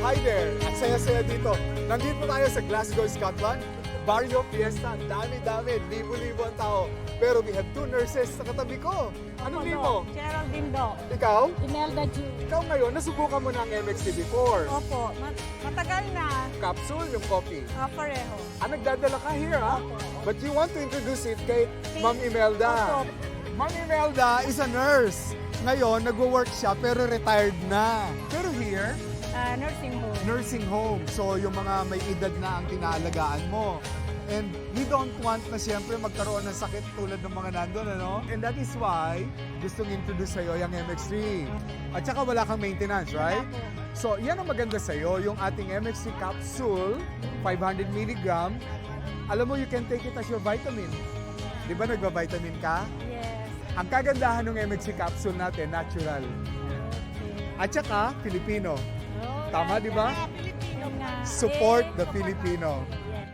Hi there! At saya-saya dito. Nandito tayo sa Glasgow, Scotland. Barrio Fiesta. Dami-dami. Libo-libo ang tao. Pero we have two nurses sa katabi ko. Anong name mo? Geraldine Do. Ikaw? Imelda Ju. Ikaw ngayon, nasubukan mo na ang MXT before. Opo, matagal na. Capsule, yung coffee. Pareho. Nagdadala ka here, ha? Opo. But you want to introduce it kay Ma'am Imelda. Opo. Ma'am Imelda is a nurse. Ngayon, nagwo-work siya pero retired na. Pero here, Nursing home. nursing home. So, yung mga may edad na ang tinaalagaan mo. And we don't want na siyempre magkaroon ng sakit tulad ng mga nandun, ano? And that is why gustong introduce sa'yo yung MX3. At saka wala kang maintenance, right? Opo. So, yan ang maganda sa'yo, yung ating MX3 capsule, 500 mg. Alam mo, you can take it as your vitamin. Di ba nagba-vitamin ka? Yes. Ang kagandahan ng MX3 capsule natin, natural. Okay. At saka, Filipino. Oh, Tama, di ba? Pilipino nga. Support the support Filipino. natin. Yes.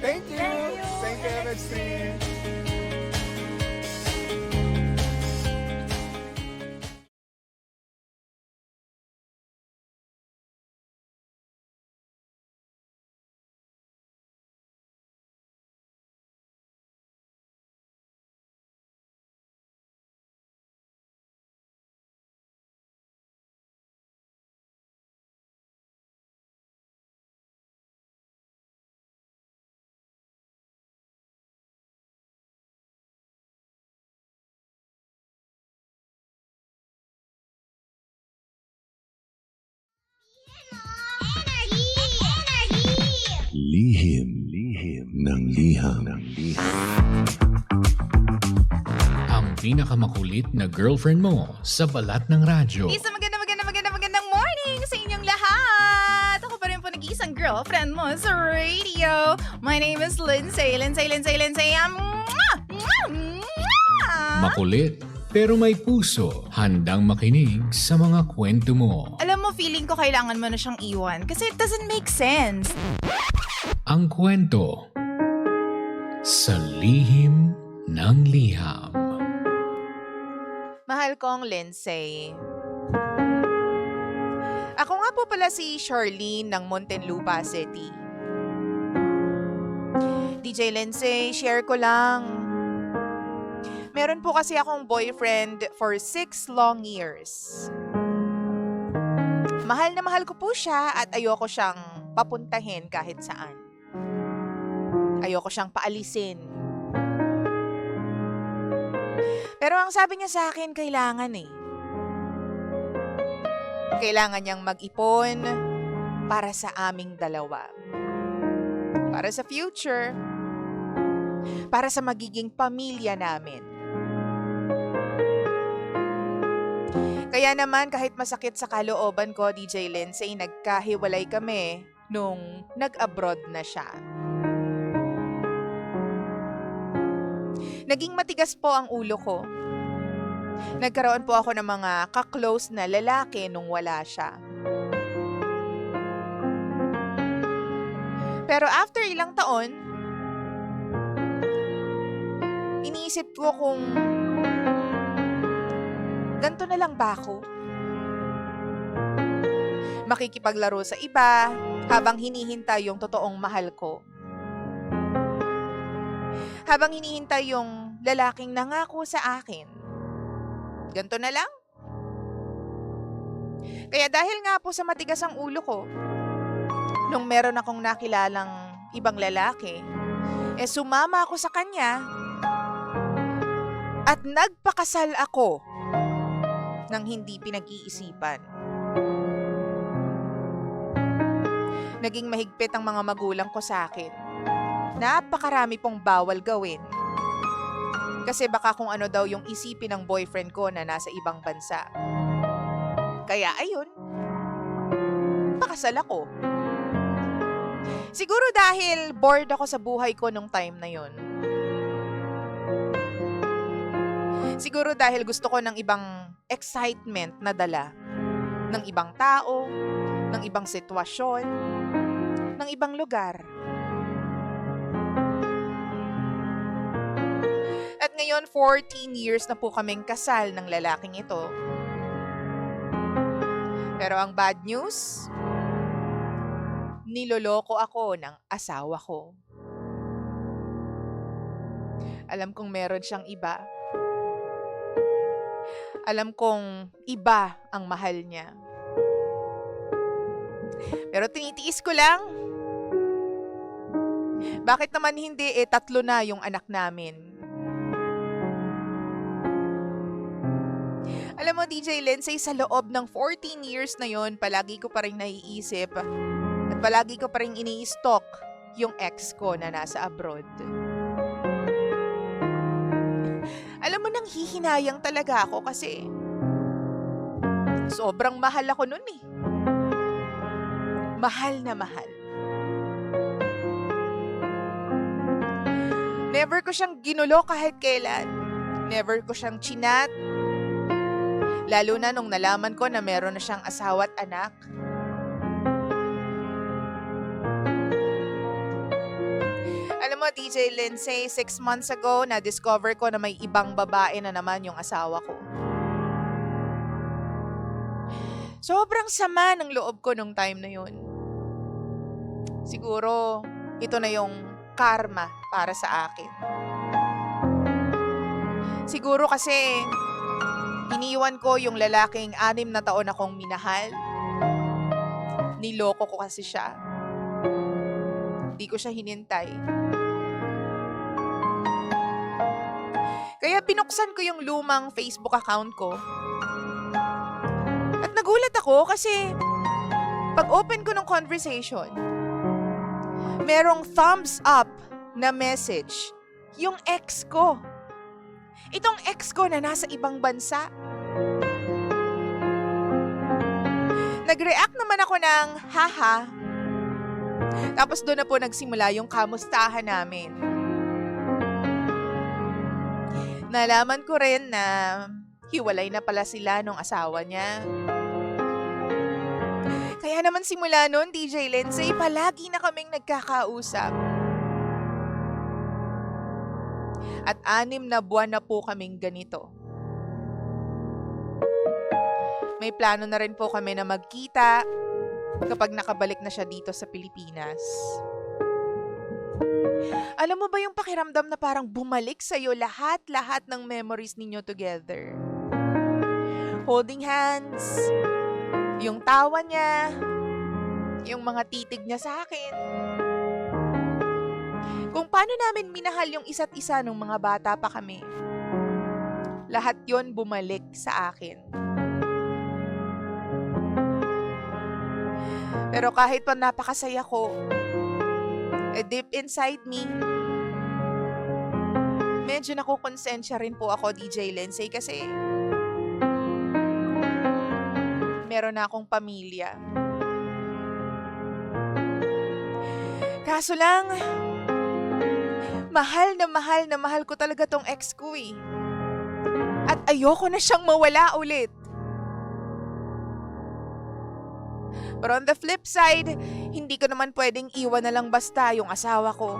Thank you! Thank you, Thank you, MX3! Lihim ng liham. Ang pinakamakulit na girlfriend mo sa balat ng radyo. Isang magandang morning sa inyong lahat! Ako pa rin po nag-iisang girlfriend mo sa radio. My name is Lindsay. Makulit pero may puso, handang makinig sa mga kwento mo. Alam mo, feeling ko kailangan mo na siyang iwan kasi it doesn't make sense. Ang kwento sa lihim ng liham. Mahal kong Lindsay. Ako nga po pala si Charlene ng Muntinlupa City. DJ Lindsay, share ko lang. Meron po kasi akong boyfriend for 6 long years. Mahal na mahal ko po siya at ayoko siyang papuntahin kahit saan. Ayoko siyang paalisin. Pero ang sabi niya sa akin, kailangan eh. Kailangan niyang mag-ipon para sa aming dalawa. Para sa future. Para sa magiging pamilya namin. Kaya naman kahit masakit sa kalooban ko, DJ Lindsay, nagkahiwalay kami nung nag-abroad na siya. Naging matigas po ang ulo ko. Nagkaroon po ako ng mga ka-close na lalaki nung wala siya. Pero after ilang taon, iniisip ko kung ganito na lang ba ako? Makikipaglaro sa iba habang hinihintay yung totoong mahal ko. Habang hinihintay yung lalaking nangako sa akin. Ganito na lang? Kaya dahil nga po sa matigas ang ulo ko, nung meron akong nakilalang ibang lalaki, sumama ako sa kanya at nagpakasal ako ng hindi pinag-iisipan. Naging mahigpit ang mga magulang ko sa akin. Napakarami pong bawal gawin. Kasi baka kung ano daw yung isipin ng boyfriend ko na nasa ibang bansa. Kaya ayun, pakasal ako. Siguro dahil bored ako sa buhay ko nung time na yun. Siguro dahil gusto ko ng ibang excitement na dala. Ng ibang tao, ng ibang sitwasyon, ng ibang lugar. At ngayon, 14 years na po kaming kasal ng lalaking ito. Pero ang bad news, niloloko ako ng asawa ko. Alam kong meron siyang iba. Alam kong iba ang mahal niya. Pero tinitiis ko lang. Bakit naman hindi 3 na yung anak namin? Alam mo, DJ Lindsay, sa loob ng 14 years na yon, palagi ko pa rin naiisip at palagi ko pa rin ini-stalk yung ex ko na nasa abroad. Alam mo, nang hihinayang talaga ako kasi sobrang mahal ako nun eh. Mahal na mahal. Never ko siyang ginulo kahit kailan. Never ko siyang chinat. Lalo na nung nalaman ko na meron na siyang asawa at anak. Alam mo, DJ Lindsay, 6 months ago, na-discover ko na may ibang babae na naman yung asawa ko. Sobrang sama ng loob ko nung time na yun. Siguro, ito na yung karma para sa akin. Siguro kasi, iniwan ko yung lalaking 6 na taon akong minahal. Niloko ko kasi siya. Hindi ko siya hinintay. Kaya binuksan ko yung lumang Facebook account ko. At nagulat ako kasi pag open ko ng conversation, merong thumbs up na message yung ex ko. Itong ex ko na nasa ibang bansa. Nag-react naman ako ng haha. Tapos doon na po nagsimula yung kamustahan namin. Nalaman ko rin na hiwalay na pala sila nung asawa niya. Kaya naman simula noon, DJ Lindsay, palagi na kaming nagkakausap. At 6 na buwan na po kaming ganito. May plano na rin po kami na magkita kapag nakabalik na siya dito sa Pilipinas. Alam mo ba yung pakiramdam na parang bumalik sa'yo lahat-lahat ng memories ninyo together? Holding hands, yung tawa niya, yung mga titig niya sa akin. Kung paano namin minahal yung isa't isa nung mga bata pa kami. Lahat yon bumalik sa akin. Pero kahit pa napakasaya ko, deep inside me, medyo nakukonsensya rin po ako, DJ Lindsay, kasi meron na akong pamilya. Kaso lang, mahal na mahal ko talaga tong ex ko eh. At ayoko na siyang mawala ulit. Pero on the flip side, hindi ko naman pwedeng iwan na lang basta yung asawa ko.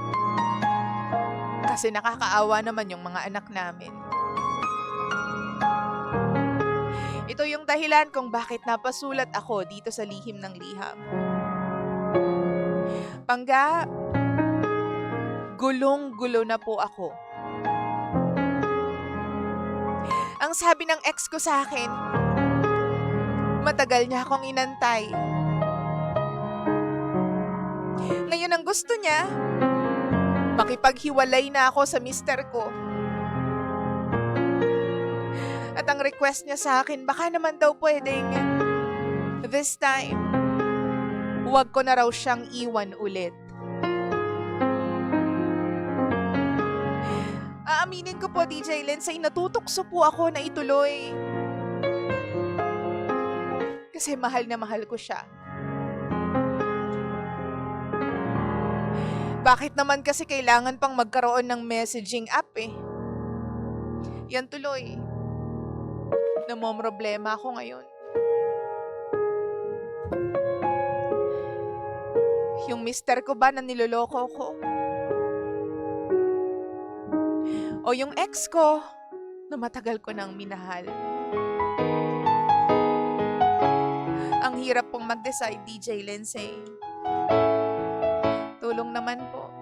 Kasi nakakaawa naman yung mga anak namin. Ito yung dahilan kung bakit napasulat ako dito sa Lihim ng Liham. Pangga, gulong-gulo na po ako. Ang sabi ng ex ko sa akin, matagal niya akong inantay. Ngayon ang gusto niya, makipaghiwalay na ako sa mister ko. At ang request niya sa akin, baka naman daw pwedeng this time, huwag ko na raw siyang iwan ulit. Aaminin ko po, DJ Lindsay, natutokso po ako na ituloy. Kasi mahal na mahal ko siya. Bakit naman kasi kailangan pang magkaroon ng messaging app eh? Yan tuloy. Namomroblema ako ngayon. Yung mister ko ba na niloloko ko? O yung ex ko na matagal ko nang minahal? Ang Ang hirap pong mag-decide, DJ Lindsay. Tulong naman po.